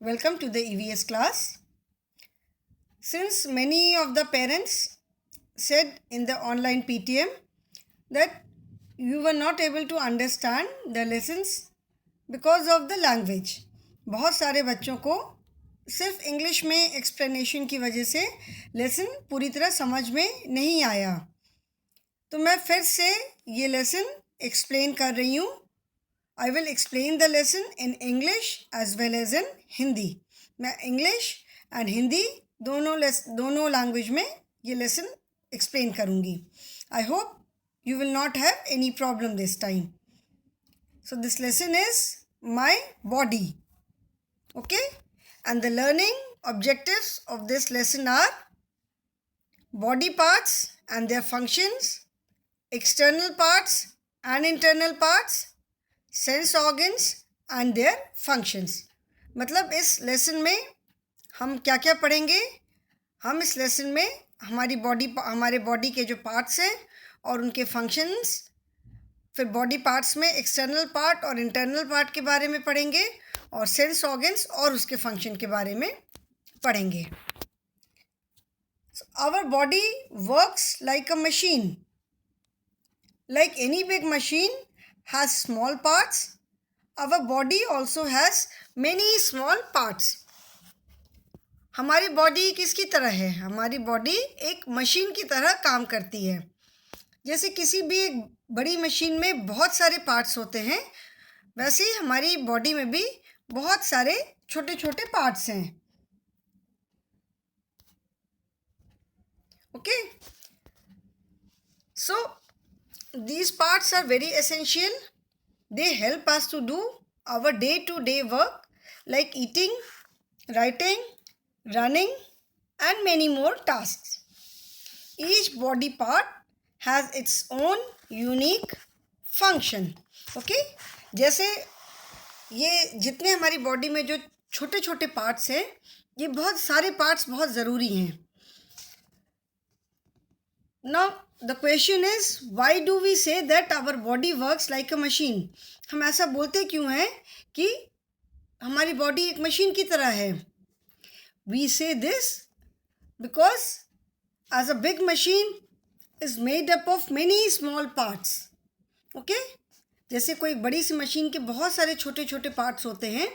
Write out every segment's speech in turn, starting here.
Welcome to the EVS class. Since many of the parents said in the online PTM that you were not able to understand the lessons because of the language. बहुत सारे बच्चों को सिर्फ English में explanation की वजह से lesson पूरी तरह समझ में नहीं आया, तो मैं फिर से ये लेसन एक्सप्लेन कर रही हूँ. I will explain the lesson in English as well as in Hindi. मैं English and Hindi दोनों लैंग्वेज में ये लेसन एक्सप्लेन करूँगी. I hope you will not have any problem this time. So this lesson is my body. Okay? And the learning objectives of this lesson are body parts and their functions, external parts and internal parts, sense organs and their functions. मतलब इस lesson में हम क्या क्या पढ़ेंगे. हम इस lesson में हमारे बॉडी के जो पार्ट्स हैं और उनके फंक्शंस, फिर बॉडी पार्ट्स में एक्सटर्नल पार्ट और इंटरनल पार्ट के बारे में पढ़ेंगे और सेंस ऑर्गन्स और उसके फंक्शन के बारे में पढ़ेंगे. Our body works like a machine. Like any big machine has small parts, our body also has many small parts. हमारी बॉडी किसकी तरह है. हमारी बॉडी एक मशीन की तरह काम करती है. जैसे किसी भी एक बड़ी मशीन में बहुत सारे पार्ट्स होते हैं, वैसे ही हमारी बॉडी में भी बहुत सारे छोटे छोटे पार्ट्स हैं. Okay, so these parts are very essential. They help us to do our day-to-day work like eating, writing, running and many more tasks. Each body part has its own unique function. Okay? जैसे ये जितने हमारी body में जो छोटे छोटे parts हैं, ये बहुत सारे पार्ट्स बहुत ज़रूरी हैं. Now the question is, why do we say that our body works like a machine? हम ऐसा बोलते क्यों हैं कि हमारी बॉडी एक मशीन की तरह है. We say this because as a big machine is made up of many small parts. Okay? जैसे कोई बड़ी सी मशीन के बहुत सारे छोटे छोटे पार्ट्स होते हैं,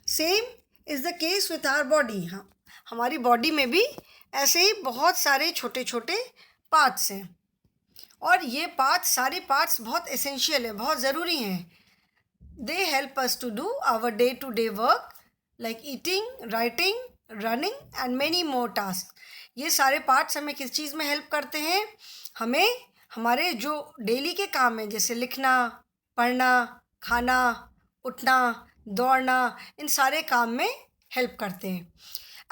same is the case with our body. हाँ, हमारी बॉडी में भी ऐसे ही बहुत सारे छोटे छोटे पार्ट्स हैं और ये सारे पार्ट्स बहुत एसेंशियल है, बहुत ज़रूरी हैं. They help us to do our day to day work like eating, writing, running and many more task. ये सारे पार्ट्स हमें किस चीज़ में हेल्प करते हैं. हमें हमारे जो डेली के काम हैं, जैसे लिखना, पढ़ना, खाना, उठना, दौड़ना, इन सारे काम में हेल्प करते हैं.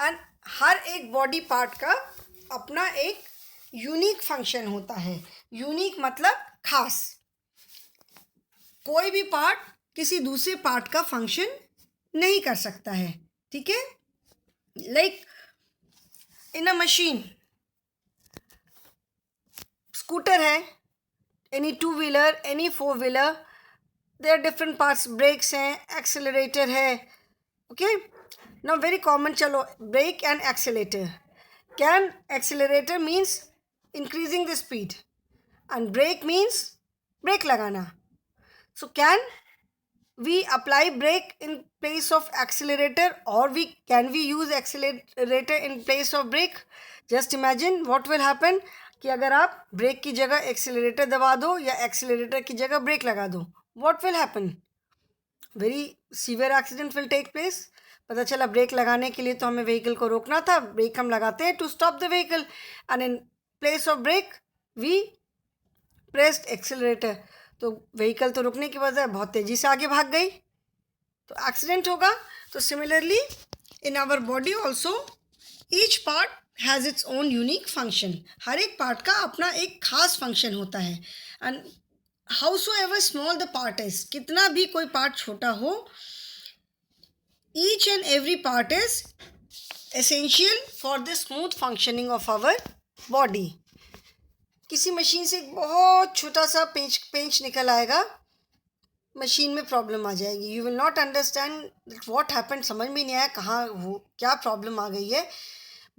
एंड हर एक बॉडी पार्ट का अपना एक यूनिक फंक्शन होता है. यूनिक मतलब खास. कोई भी पार्ट किसी दूसरे पार्ट का फंक्शन नहीं कर सकता है. ठीक है. Like in a machine, scooter है, any two wheeler, any four wheeler, there different parts. Brakes हैं, एक्सेलरेटर है. ओके, नाउ वेरी कॉमन, चलो brake and accelerator. Can accelerator means increasing the speed and brake means brake lagana. So can we apply brake in place of accelerator, or can we use accelerator in place of brake? Just imagine what will happen कि अगर आप break की जगह accelerator दबा दो या accelerator की जगह ब्रेक लगा दो, what will happen? Very severe accident will take place. पता चला ब्रेक लगाने के लिए तो हमें व्हीकल को रोकना था, ब्रेक हम लगाते हैं to stop the vehicle and in place of brake we pressed accelerator, तो व्हीकल तो रुकने की बजाय बहुत तेज़ी से आगे भाग गई, तो एक्सीडेंट होगा. तो similarly in our body also each part has its own unique function. हर एक पार्ट का अपना एक खास फंक्शन होता है. And howsoever small the part is, कितना भी कोई पार्ट छोटा हो, each and every part is essential for the smooth functioning of our body. किसी मशीन से एक बहुत छोटा सा पेंच निकल आएगा, मशीन में प्रॉब्लम आ जाएगी. You will not understand what happened, समझ में नहीं आया कहाँ वो क्या प्रॉब्लम आ गई है.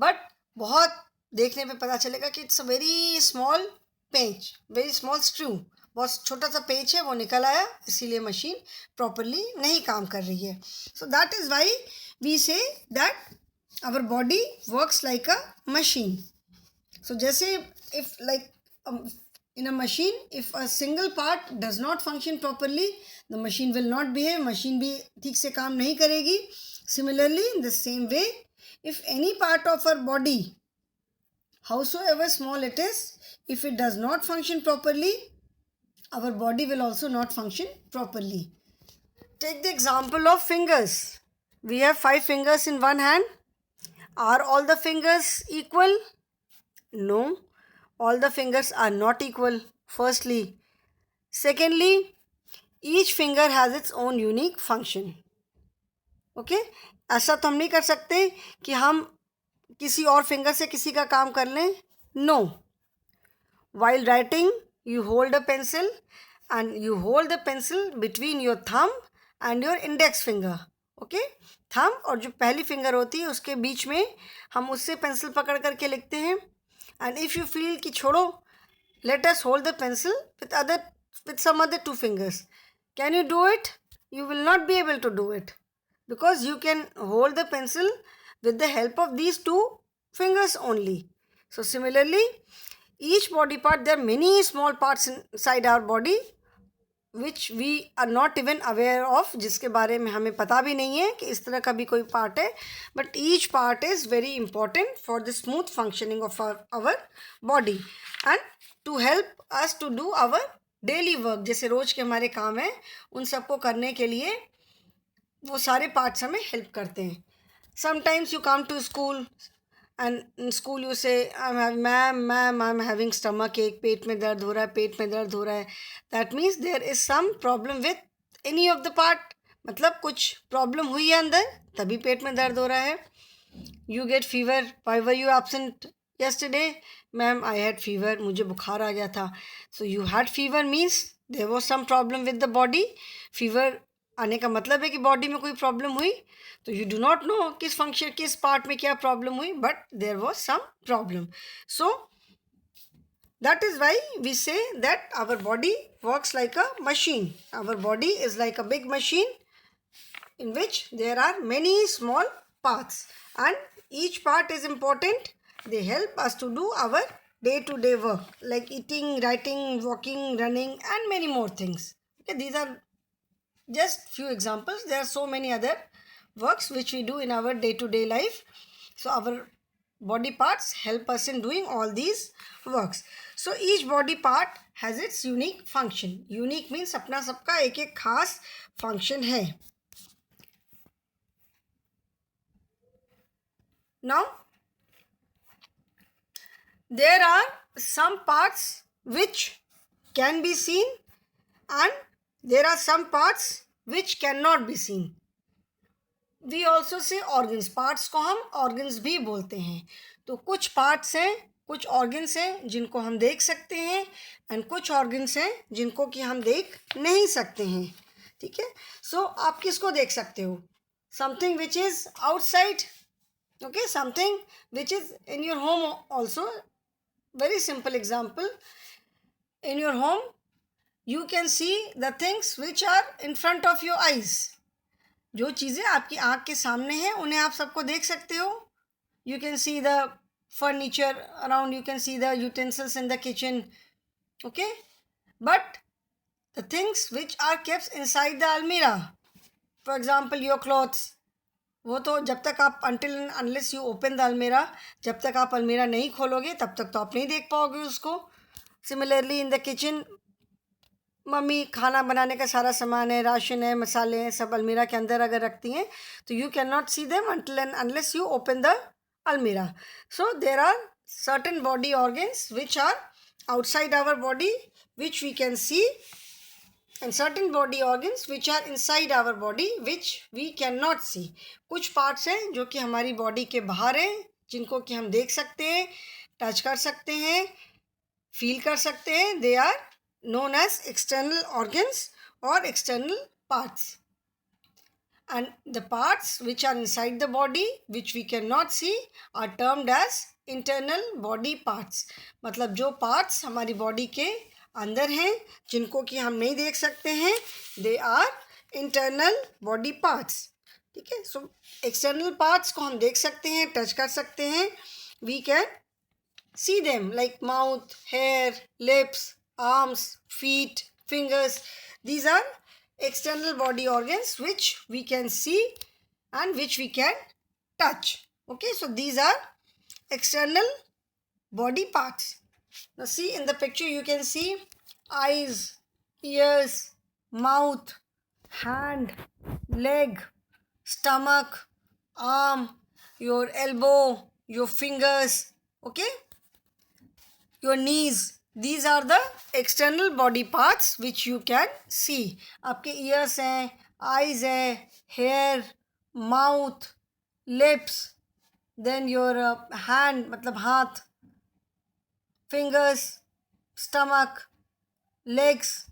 बट बहुत देखने पे पता चलेगा कि it's a very small Pench, very small screw, बहुत छोटा सा पेंच है वो निकल आया, इसीलिए मशीन प्रॉपरली नहीं काम कर रही है. So that is why we say that our body works like a machine. So जैसे if like in a machine, if a single part does not function properly, the machine will not behave, machine भी ठीक से काम नहीं करेगी. Similarly, in the same way, if any part of our body, howsoever small it is, if it does not function properly, our body will also not function properly. Take the example of fingers. We have 5 fingers in one hand. Are all the fingers equal? No, all the fingers are not equal, firstly. Secondly, each finger has its own unique function. Okay? ऐसा तो हम नहीं कर सकते कि हम किसी और फिंगर से किसी का काम कर लें. No. While writing, you hold a pencil and you hold the pencil between your thumb and your index finger. Okay, thumb और जो पहली फिंगर होती है उसके बीच में हम उससे पेंसिल पकड़ करके लिखते हैं. And if you feel कि छोड़ो, let us hold the pencil with some other 2 fingers. Can you do it? You will not be able to do it because you can hold the pencil with the help of these 2 fingers only. So similarly, each body part, there are many small parts inside our body which we are not even aware of, जिसके बारे में हमें पता भी नहीं है कि इस तरह का भी कोई पार्ट है. But each part is very important for the smooth functioning of our body and to help us to do our daily work. जैसे रोज के हमारे काम हैं उन सबको करने के लिए वो सारे पार्ट्स हमें हेल्प करते हैं. Sometimes you come to school and in school you say, ma'am, I'm having stomach ache, पेट में दर्द हो रहा है, पेट में दर्द हो रहा है. That means there is some problem with any of the part. मतलब कुछ प्रॉब्लम हुई है अंदर तभी पेट में दर्द हो रहा है. You get fever, why were you absent yesterday? Ma'am, I had fever, मुझे बुखार आ गया था. So you had fever means there was some problem with the body. Fever आने का मतलब है कि बॉडी में कोई प्रॉब्लम हुई. तो यू डू नॉट नो किस फंक्शन किस पार्ट में क्या प्रॉब्लम हुई, but there was some problem. So that is why we say that our body works like a machine. Our body is like a big machine in which there are many small parts and each part is important. They help us to do our day-to-day work like eating, writing, walking, running and many more things. Okay, these are just few examples. There are so many other works which we do in our day-to-day life. So our body parts help us in doing all these works. So each body part has its unique function. Unique means अपना सबका एक एक खास function है. Now there are some parts which can be seen and there are some parts which cannot be seen. We also say organs. Parts को हम organs भी बोलते हैं. तो कुछ parts हैं, कुछ organs हैं जिनको हम देख सकते हैं and कुछ organs हैं जिनको कि हम देख नहीं सकते हैं. ठीक है. So आप किसको देख सकते हो? Something which is outside. Okay, something which is in your home also. Very simple example. In your home, you can see the things which are in front of your eyes. जो चीज़ें आपकी आँख के सामने हैं उन्हें आप सबको देख सकते हो. You can see the furniture around. You can see the utensils in the kitchen. Okay, but the things which are kept inside the almirah, for example, your clothes. वो तो जब तक आप until unless you open the almirah, जब तक आप अलमीरा नहीं खोलोगे तब तक तो आप नहीं देख पाओगे उसको. Similarly in the kitchen, mummy खाना बनाने का सारा सामान है, राशन है, मसाले हैं, सब अलमीरा के अंदर अगर रखती हैं तो you cannot see them until and unless you open the almirah. So there are certain body organs which are outside our body which we can see and certain body organs which are inside our body which we cannot see. कुछ parts हैं जो कि हमारी body के बाहर हैं जिनको कि हम देख सकते हैं, टच कर सकते हैं, फील कर सकते हैं. They are known as external organs. or external parts. And the parts which are inside the body which we cannot see are termed as internal body parts. मतलब जो parts हमारी body के अंदर हैं जिनको कि हम नहीं देख सकते हैं, they are internal body parts. ठीक है. So external parts को हम देख सकते हैं, टच कर सकते हैं. We can see them like mouth, hair, lips, arms, feet, fingers. These are external body organs which we can see and which we can touch. Okay, so these are external body parts. Now see in the picture you can see eyes, ears, mouth, hand, leg, stomach, arm, your elbow, your fingers, okay, your knees. These are the external body parts which you can see. आपके ears हैं, eyes हैं, hair, mouth, lips, then your hand मतलब हाथ, fingers, stomach, legs,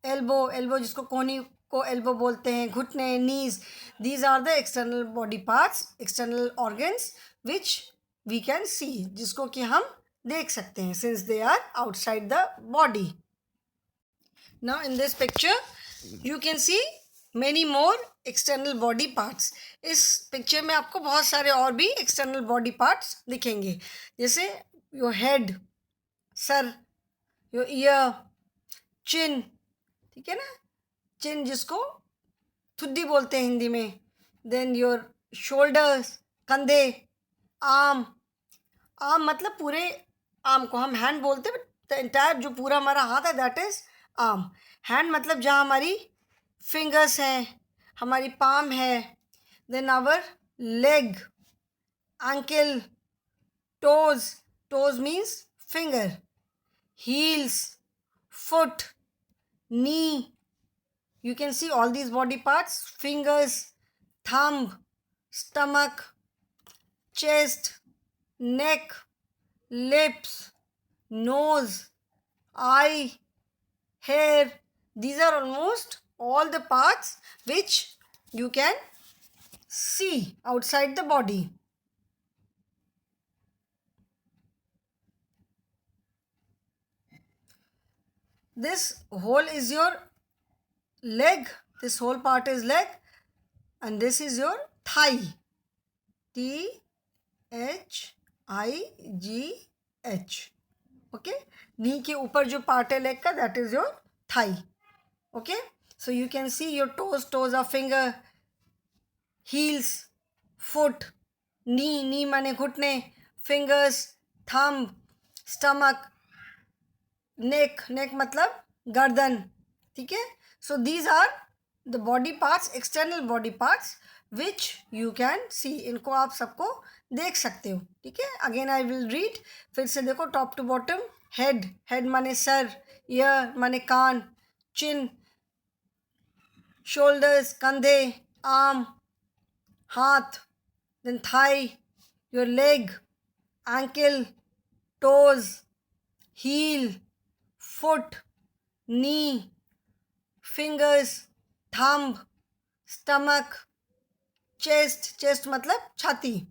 elbow जिसको कोहनी को elbow बोलते हैं, घुटने, knees. These are the external body parts, external organs which we can see, जिसको कि हम देख सकते हैं, since they are outside the body. Now in this picture you can see many more external body parts. इस picture में आपको बहुत सारे और भी external body parts दिखेंगे, जैसे your head, sir, your ear, chin, ठीक है ना, chin जिसको थुद्दी बोलते हैं हिंदी में, then your shoulders, कंधे, arm मतलब पूरे आर्म को हम हैंड बोलते हैं, द एंटायर जो पूरा हमारा हाथ है दैट इज आर्म. हैंड मतलब जहाँ हमारी फिंगर्स हैं, हमारी पाम है. Then our leg, ankle, toes means finger, heels, foot, knee. You can see all these body parts, fingers, thumb, stomach, chest, neck, lips, nose, eye, hair. These are almost all the parts which you can see outside the body. This whole is your leg. This whole part is leg, and this is your thigh. THIGH. Okay, knee के ऊपर जो part है leg का that is your thigh. Okay, so you can see your toes or finger, heels, foot, knee माने घुटने, fingers, thumb, stomach, नेक मतलब गर्दन. ठीक है, so these are the body parts, external body parts which you can see. इनको आप सबको देख सकते हो. ठीक है, अगेन आई विल रीड. फिर से देखो टॉप टू बॉटम. हेड माने सर, ईयर माने कान, चिन, शोल्डर्स कंधे, आर्म हाथ, then thigh, your leg, ankle, toes, heel, foot, knee, fingers, thumb, stomach, chest मतलब छाती,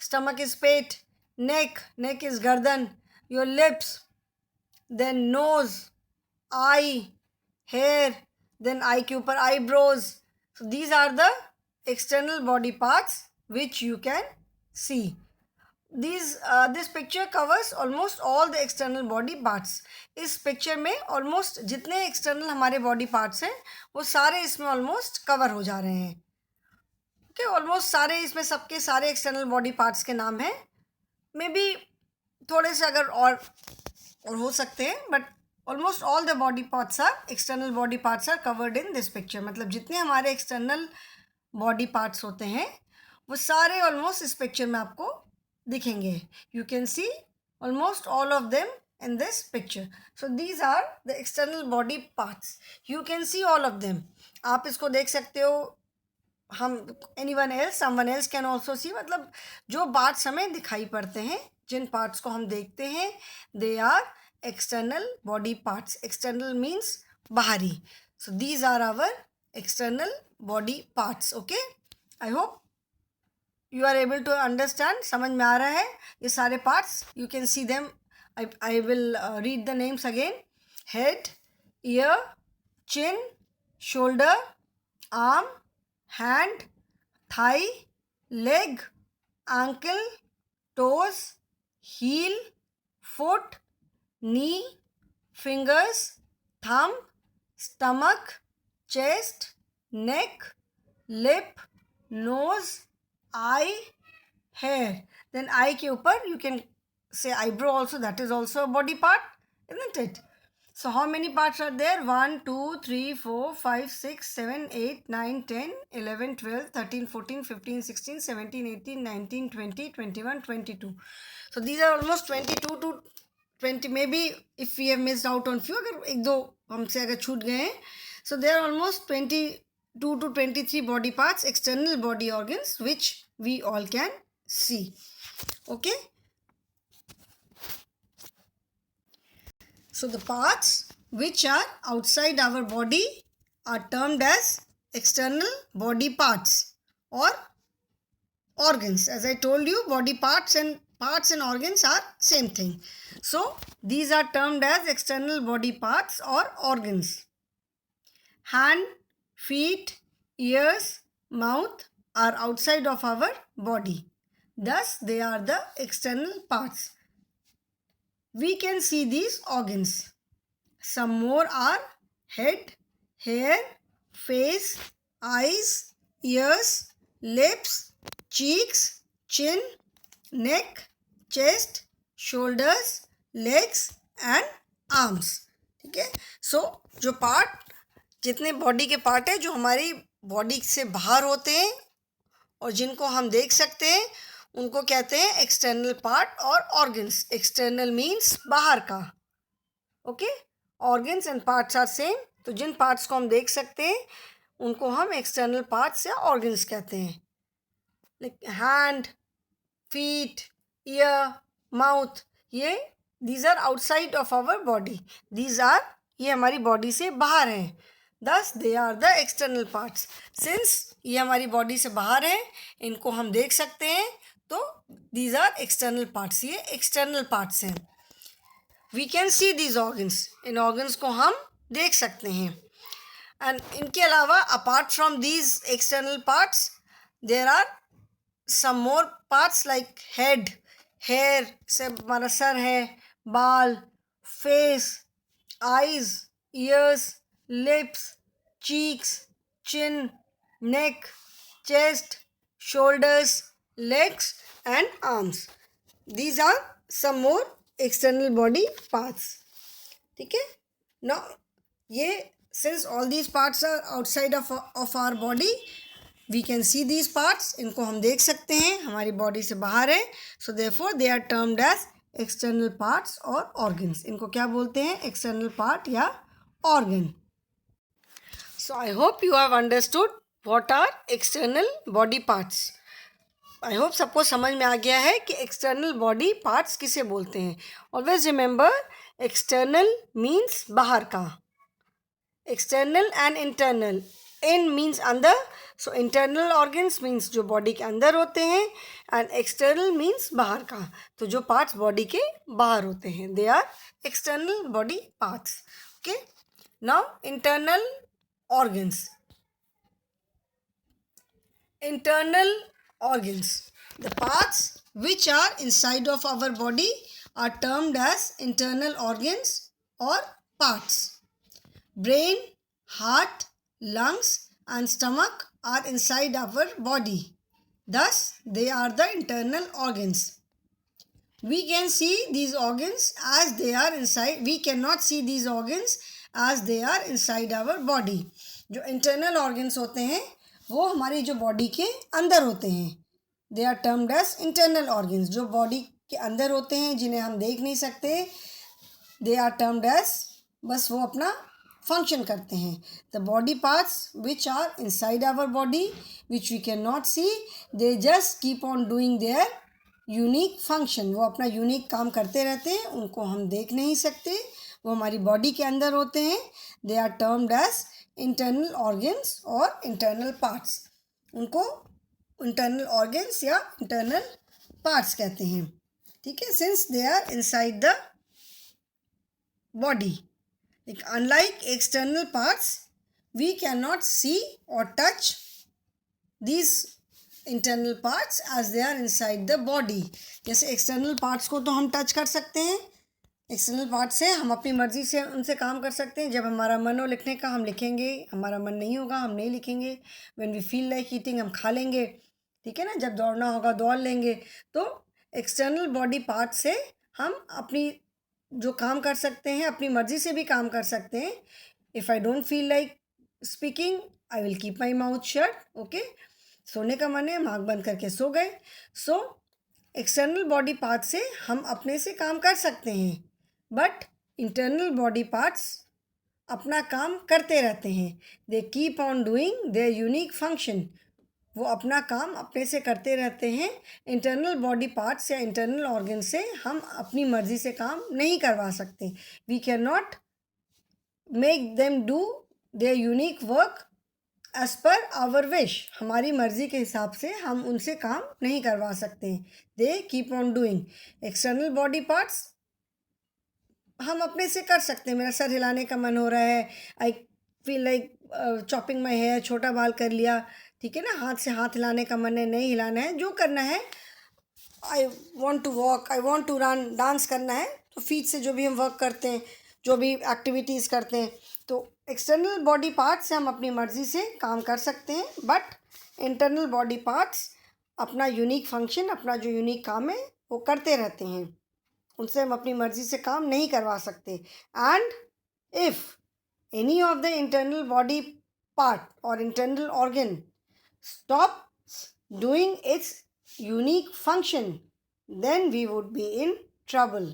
stomach is pet, neck is गर्दन, your lips, then nose, eye, hair, then eye के ऊपर eyebrows. So these are the external body parts which you can see. This picture covers almost all the external body parts. इस picture में almost जितने external हमारे body parts हैं वो सारे इसमें almost cover हो जा रहे हैं. ओके, ऑलमोस्ट सारे इसमें सबके सारे एक्सटर्नल बॉडी पार्ट्स के नाम हैं. मे बी थोड़े से अगर और हो सकते हैं, but almost all the body parts are external body parts are covered in this picture. मतलब जितने हमारे एक्सटर्नल बॉडी पार्ट्स होते हैं वो सारे ऑलमोस्ट इस पिक्चर में आपको दिखेंगे. You can C almost all of them in this picture. So these are the external body parts. You can see all of them. आप इसको देख सकते हो. हम someone else can also see. मतलब जो पार्ट्स हमें दिखाई पड़ते हैं, जिन पार्ट्स को हम देखते हैं, they are external body parts. External means बाहरी. So these are our external body parts. Okay, I hope you are able to understand. समझ में आ रहा है ये सारे parts. You can see them. I will read the names again. Head, ear, chin, shoulder, arm, hand, thigh, leg, ankle, toes, heel, foot, knee, fingers, thumb, stomach, chest, neck, lip, nose, eye, hair. Then eye के ऊपर you can say eyebrow also, that is also a body part, isn't it? So how many parts are there? 1, 2, 3, 4, 5, 6, 7, 8, 9, 10, 11, 12, 13, 14, 15, 16, 17, 18, 19, 20, 21, 22. So these are almost 22 to 20. Maybe if we have missed out on few, अगर एक दो हमसे अगर छूट गए हैं, so there are almost 22 to 23 body parts, external body organs, which we all can see. Okay. So the parts which are outside our body are termed as external body parts or organs. As I told you, body parts and organs are same thing. So these are termed as external body parts or organs. Hand, feet, ears, mouth are outside of our body. Thus they are the external parts. We can see these organs. Some more are head, hair, face, eyes, ears, lips, cheeks, chin, neck, chest, shoulders, legs and arms. ठीक है. So जो part, जितने body के part है जो हमारी body से बाहर होते हैं और जिनको हम देख सकते हैं, उनको कहते हैं एक्सटर्नल पार्ट और ऑर्गन्स. एक्सटर्नल मीन्स बाहर का. Okay, organs and parts are same. तो जिन पार्ट्स को हम देख सकते हैं उनको हम एक्सटर्नल पार्ट्स या ऑर्गन्स कहते हैं. Like hand, feet, ear, mouth, ये these are outside of our body. These are, ये हमारी बॉडी से बाहर हैं. Thus they are the external parts. Since ये हमारी बॉडी से बाहर है, इनको हम देख सकते हैं, तो these are external parts. ये external parts हैं. We can see these organs. In organs को हम देख सकते हैं. And इनके अलावा apart from these external parts, there are some more parts like head, hair से हमारा सर है, बाल, face, eyes, ears, lips, cheeks, chin, neck, chest, shoulders, legs and arms. These are some more external body parts. ठीक है. Now ये, since all these parts are outside of our body, we can see these parts. इनको हम देख सकते हैं, हमारी body से बाहर है. So therefore they are termed as external parts or organs. इनको क्या बोलते हैं? एक्सटर्नल पार्ट या organ. So I hope you have understood what are external body parts. I hope सबको समझ में आ गया है कि external body parts किसे बोलते हैं. Always remember, external means बाहर का. External and internal. In means अंदर. So internal organs means जो बॉडी के अंदर होते हैं and external means बाहर का. तो जो parts बॉडी के बाहर होते हैं, they are external body parts. Okay. Now internal organs. Internal organs. The parts which are inside of our body are termed as internal organs or parts. Brain, heart, lungs and stomach are inside our body. Thus, they are the internal organs. We can see these organs as they are inside. We cannot see these organs as they are inside our body. जो internal organs होते हैं वो हमारी जो body के अंदर होते हैं. They are termed as internal organs. जो बॉडी के अंदर होते हैं, जिन्हें हम देख नहीं सकते, they are termed as, बस वो अपना फंक्शन करते हैं. The body parts which are inside our body, which we cannot see, they just keep on doing their unique function. वो अपना यूनिक काम करते रहते हैं, उनको हम देख नहीं सकते, वो हमारी बॉडी के अंदर होते हैं. They are termed as internal organs और इंटरनल पार्ट्स। उनको इंटरनल ऑर्गन्स या इंटरनल पार्ट्स कहते हैं, ठीक है, since they are inside the body. Unlike external parts we can not see और touch these internal parts as they are inside the body। जैसे external parts को तो हम टच कर सकते हैं, एक्सटर्नल पार्ट्स से हम अपनी मर्ज़ी से उनसे काम कर सकते हैं। जब हमारा मन हो लिखने का हम लिखेंगे, हमारा मन नहीं होगा हम नहीं लिखेंगे। When we feel like eating हम खा लेंगे, ठीक है ना। जब दौड़ना होगा दौड़ लेंगे। तो एक्सटर्नल बॉडी पार्ट से हम अपनी जो काम कर सकते हैं, अपनी मर्ज़ी से भी काम कर सकते हैं। If I don't feel like speaking I will keep my mouth shut, okay. सोने का मन है, आँख बंद करके सो गए। सो एक्सटर्नल बॉडी पार्ट से हम अपने से काम कर सकते हैं, बट इंटरनल बॉडी पार्ट्स अपना काम करते रहते हैं। They keep on doing their unique function. वो अपना काम अपने से करते रहते हैं। इंटरनल बॉडी पार्ट्स या इंटरनल ऑर्गन से हम अपनी मर्ज़ी से काम नहीं करवा सकते। We can not make them do their unique work as per our wish. हमारी मर्ज़ी के हिसाब से हम उनसे काम नहीं करवा सकते। दे keep on doing. External body parts हम अपने से कर सकते हैं। मेरा सर हिलाने का मन हो रहा है, I feel like chopping my hair, छोटा बाल कर लिया, ठीक है ना। हाथ से हाथ हिलाने का मन है, नहीं हिलाना है, जो करना है। I want to walk, I want to run, dance करना है, तो फीट से जो भी हम वर्क करते हैं, जो भी एक्टिविटीज़ करते हैं, तो एक्सटर्नल बॉडी पार्ट्स से हम अपनी मर्ज़ी से काम कर सकते हैं। बट इंटरनल बॉडी पार्ट्स अपना यूनिक फंक्शन, अपना जो यूनिक काम है वो करते रहते हैं। उनसे हम अपनी मर्ज़ी से काम नहीं करवा सकते। And if any of the internal body part और internal organ stop doing its unique function then we would be in trouble.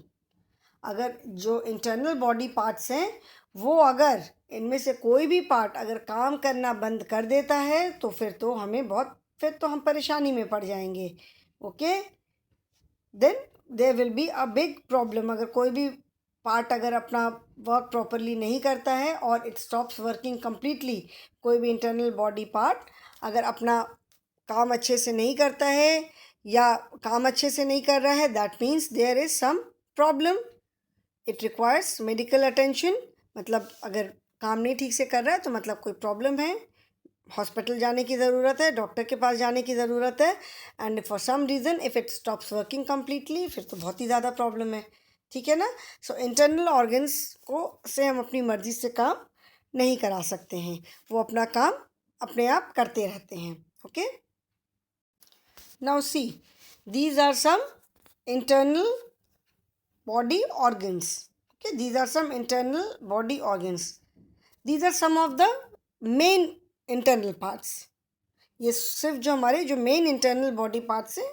अगर जो इंटरनल बॉडी पार्ट्स हैं वो अगर इनमें से कोई भी पार्ट अगर काम करना बंद कर देता है तो फिर तो हम परेशानी में पड़ जाएंगे, okay. Then there will be a big problem. अगर कोई भी पार्ट अगर अपना वर्क प्रॉपरली नहीं करता है और इट स्टॉप्स वर्किंग कम्प्लीटली, कोई भी इंटरनल बॉडी पार्ट अगर अपना काम अच्छे से नहीं करता है या काम अच्छे से नहीं कर रहा है, that means there is some problem, it requires medical attention. मतलब अगर काम नहीं ठीक से कर रहा है तो मतलब कोई प्रॉब्लम है, हॉस्पिटल जाने की ज़रूरत है, डॉक्टर के पास जाने की ज़रूरत है। And for some reason if it stops working completely, फिर तो बहुत ही ज़्यादा प्रॉब्लम है, ठीक है ना। सो इंटरनल ऑर्गन्स को से हम अपनी मर्ज़ी से काम नहीं करा सकते हैं, वो अपना काम अपने आप करते रहते हैं, okay. Now see, these are some internal body organs, okay, these are some internal body organs, these are some of the main internal parts। ये सिर्फ जो हमारे जो मेन इंटरनल बॉडी पार्ट्स हैं,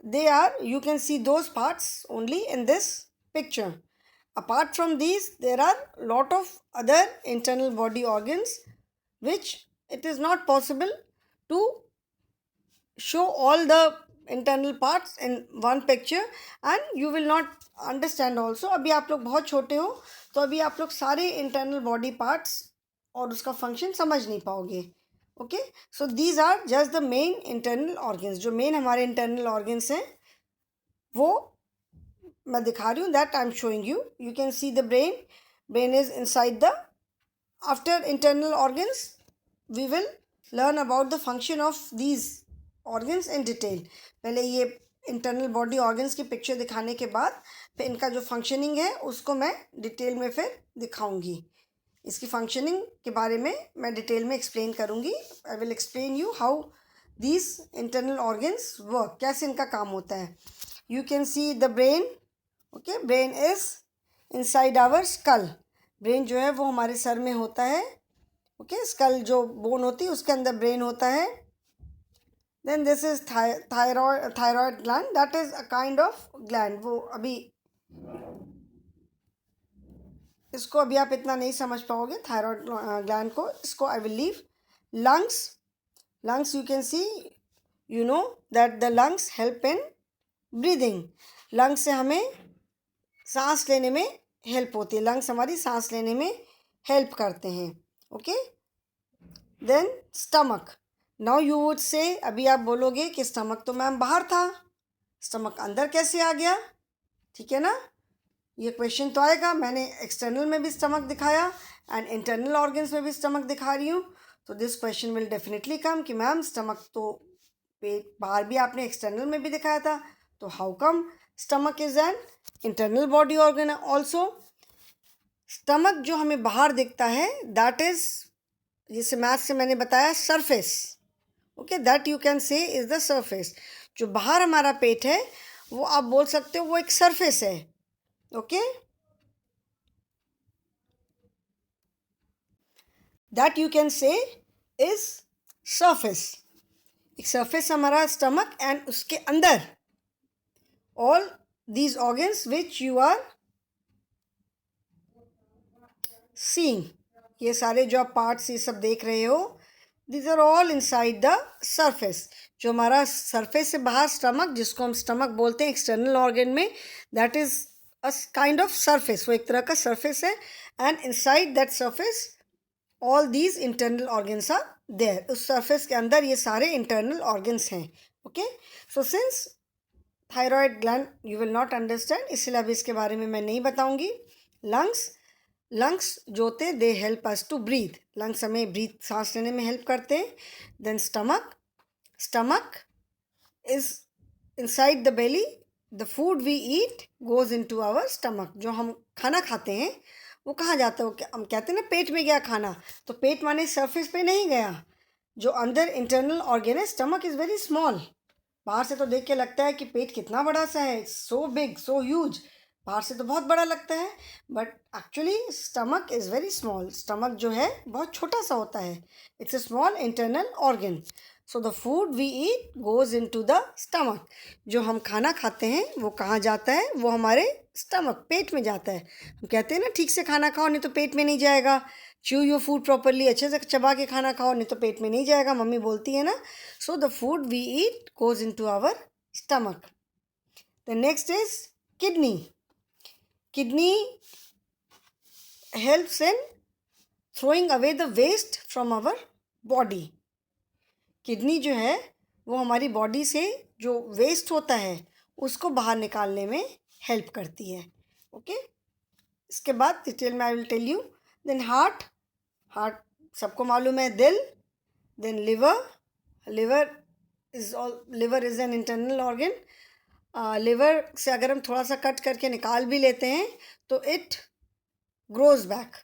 they are, you can see those parts only in this picture। apart from these there are lot of other internal body organs which it is not possible to show all the internal parts in one picture and you will not understand also। अभी आप लोग बहुत छोटे हो तो अभी आप लोग सारे इंटरनल बॉडी पार्ट्स और उसका फंक्शन समझ नहीं पाओगे, okay. So these are just the main internal organs. जो मेन हमारे इंटरनल ऑर्गन्स हैं वो मैं दिखा रही हूँ, that I am showing you. You can see the brain, brain is inside the, after internal organs we will learn about the function of these organs in detail. पहले ये internal body organs की picture दिखाने के बाद फिर इनका जो functioning है उसको मैं डिटेल में फिर दिखाऊंगी। इसकी फंक्शनिंग के बारे में मैं डिटेल में एक्सप्लेन करूंगी। I will explain you how these internal organs work, कैसे इनका काम होता है। You can see the brain, okay. Brain is inside our skull. Brain जो है वो हमारे सर में होता है, ओके। स्कल जो बोन होती है उसके अंदर ब्रेन होता है। Then this is thyroid gland, that is a kind of gland। वो अभी इसको अभी आप इतना नहीं समझ पाओगे थायराइड ग्लैंड को, इसको I will leave. Lungs you can C, you know that the lungs help in breathing. Lungs से हमें सांस लेने में हेल्प होती है, लंग्स हमारी सांस लेने में हेल्प करते हैं, okay, then stomach. Now you would say, अभी आप बोलोगे कि स्टमक तो मैम बाहर था, स्टमक अंदर कैसे आ गया? ठीक है ना, ये क्वेश्चन तो आएगा. मैंने एक्सटर्नल में भी स्टमक दिखाया एंड इंटरनल ऑर्गन्स में भी स्टमक दिखा रही हूँ, तो this question will definitely come कि मैम स्टमक तो पेट बाहर भी आपने एक्सटर्नल में भी दिखाया था, तो how come stomach is an internal body organ also. Stomach जो हमें बाहर दिखता है दैट इज, जैसे मैथ से मैंने बताया, surface. Okay, that you can say is the surface. जो बाहर हमारा पेट है वो आप बोल सकते हो वो एक सरफेस है. Okay, that you can say is surface. एक सरफेस हमारा स्टमक, एंड उसके अंदर all these organs which you are seeing, ये सारे जो आप पार्ट्स ये सब देख रहे हो, these are all inside the surface. जो हमारा सरफेस से बाहर स्टमक, जिसको हम स्टमक बोलते हैं एक्सटर्नल ऑर्गन में, that is a kind of surface. वो एक तरह का सरफेस है, and inside that surface all these internal organs are there. उस सरफेस के अंदर ये सारे इंटरनल ऑर्गन्स हैं. Okay, so since thyroid gland you will not understand, इसलिए अभी इसके बारे में मैं नहीं बताऊंगी. लंग्स, लंग्स जो होते हैं they help us to breathe. Lungs हमें ब्रीथ, सांस लेने में हेल्प करते हैं. Then stomach, stomach is inside the belly. The food we eat goes into our stomach. जो हम खाना खाते हैं वो कहाँ जाता है? वो हम कहते हैं ना पेट में गया खाना, तो पेट माने सरफेस पे नहीं गया. जो अंदर इंटरनल ऑर्गन है, स्टमक इज़ वेरी स्मॉल. बाहर से तो देख के लगता है कि पेट कितना बड़ा सा है, सो बिग, सो ह्यूज. बाहर से तो बहुत बड़ा लगता है, but actually stomach is very small. Stomach जो है बहुत छोटा सा होता है. It's a small internal organ. So the food we eat goes into the stomach. जो हम खाना खाते हैं वो कहाँ जाता है? वो हमारे स्टमक, पेट में जाता है. हम कहते हैं ना ठीक से खाना खाओ नहीं तो पेट में नहीं जाएगा. च्यू योर फूड प्रॉपरली, अच्छे से चबा के खाना खाओ नहीं तो पेट में नहीं जाएगा, मम्मी बोलती है ना. So the food we eat goes into our stomach. The next is kidney. Kidney helps in throwing away the waste from our body. Kidney जो है वो हमारी बॉडी से जो वेस्ट होता है उसको बाहर निकालने में हेल्प करती है. ओके, इसके बाद डिटेल में I will tell you. Then heart, heart सबको मालूम है, दिल. Then liver, liver is an internal organ. Liver से अगर हम थोड़ा सा कट करके निकाल भी लेते हैं तो it grows back.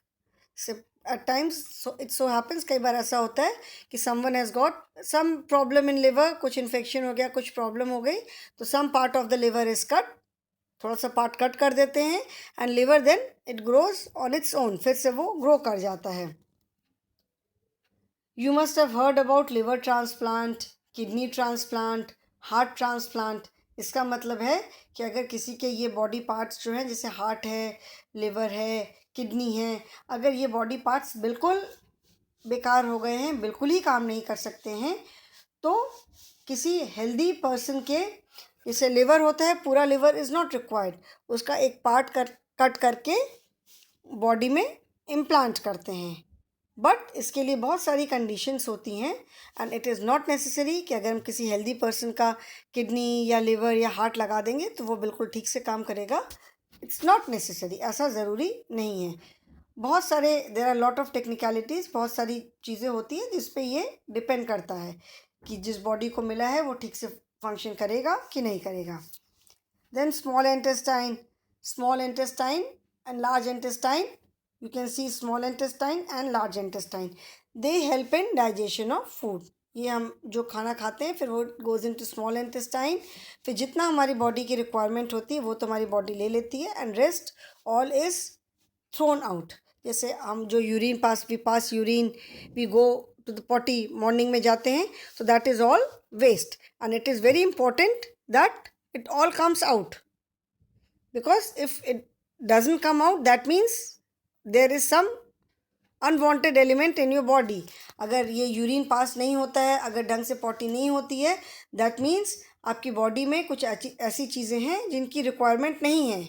At times it so happens, कई बार ऐसा होता है कि someone has got some problem in liver, कुछ इन्फेक्शन हो गया, कुछ प्रॉब्लम हो गई, तो some part of the liver is cut. थोड़ा सा पार्ट कट कर देते हैं and liver then it grows on its own, फिर से वो ग्रो कर जाता है. You must have heard about liver transplant, kidney transplant, heart transplant. इसका मतलब है कि अगर किसी के ये बॉडी पार्ट्स जो हैं, जैसे हार्ट है, लिवर है, किडनी है, अगर ये बॉडी पार्ट्स बिल्कुल बेकार हो गए हैं, बिल्कुल ही काम नहीं कर सकते हैं, तो किसी हेल्दी पर्सन के, जैसे लिवर होता है, पूरा लिवर इज़ नॉट रिक्वायर्ड, उसका एक पार्ट कट करके बॉडी में इम्प्लांट करते हैं. बट इसके लिए बहुत सारी कंडीशंस होती हैं and it is not necessary कि अगर हम किसी हेल्दी पर्सन का किडनी या लिवर या हार्ट लगा देंगे तो वो बिल्कुल ठीक से काम करेगा. इट्स नॉट नेसेसरी, ऐसा ज़रूरी नहीं है. बहुत सारे there are lot of technicalities, बहुत सारी चीज़ें होती हैं जिस पे ये डिपेंड करता है कि जिस बॉडी को मिला है वो ठीक से फंक्शन करेगा कि नहीं करेगा. Then small intestine and large intestine. You can see small intestine and large intestine. They help in digestion of food. ये हम जो खाना खाते हैं फिर वो goes into small intestine. फिर जितना हमारी बॉडी की रिक्वायरमेंट होती है वो तो हमारी बॉडी ले लेती है and rest all is thrown out. जैसे हम जो urine pass urine, we go to the potty, morning में जाते हैं, तो that is all waste and it is very important that it all comes out, because if it doesn't come out that means there is some unwanted element in your body. अगर ये urine pass नहीं होता है, अगर ढंग से potty नहीं होती है, दैट मीन्स आपकी बॉडी में कुछ ऐसी चीज़ें हैं जिनकी रिक्वायरमेंट नहीं है.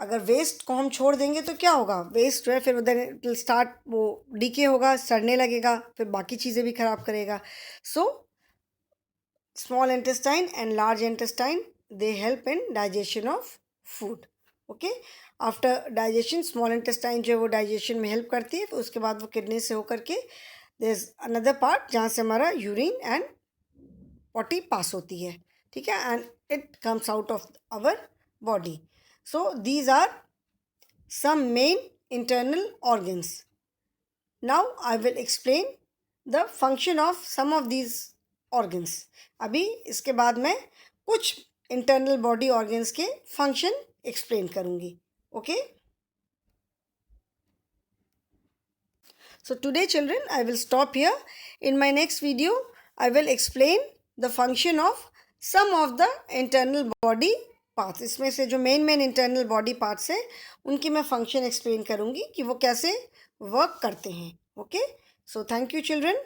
अगर वेस्ट को हम छोड़ देंगे तो क्या होगा, वेस्ट जो है फिर उधर इट विल स्टार्ट, वो डीके होगा, सड़ने लगेगा, फिर बाकी चीज़ें भी खराब करेगा. So small intestine and large intestine they help in digestion of food. Okay, after digestion small intestine जो है वो डाइजेशन में हेल्प करती है. फिर उसके बाद वो किडनी से होकर के देयर इज अनदर पार्ट जहाँ से हमारा यूरिन एंड पॉटी पास होती है. ठीक है, and it comes out of our body. So these are some main internal organs. Now I will explain the function of some of these organs. अभी इसके बाद मैं कुछ internal body organs के function explain करूँगी. Okay? So today children I will stop here. In my next video I will explain the function of some of the internal body parts. इसमें से जो मेन इंटरनल बॉडी पार्ट्स हैं उनकी मैं function explain करूँगी कि वो कैसे वर्क करते हैं. Okay, so thank you children.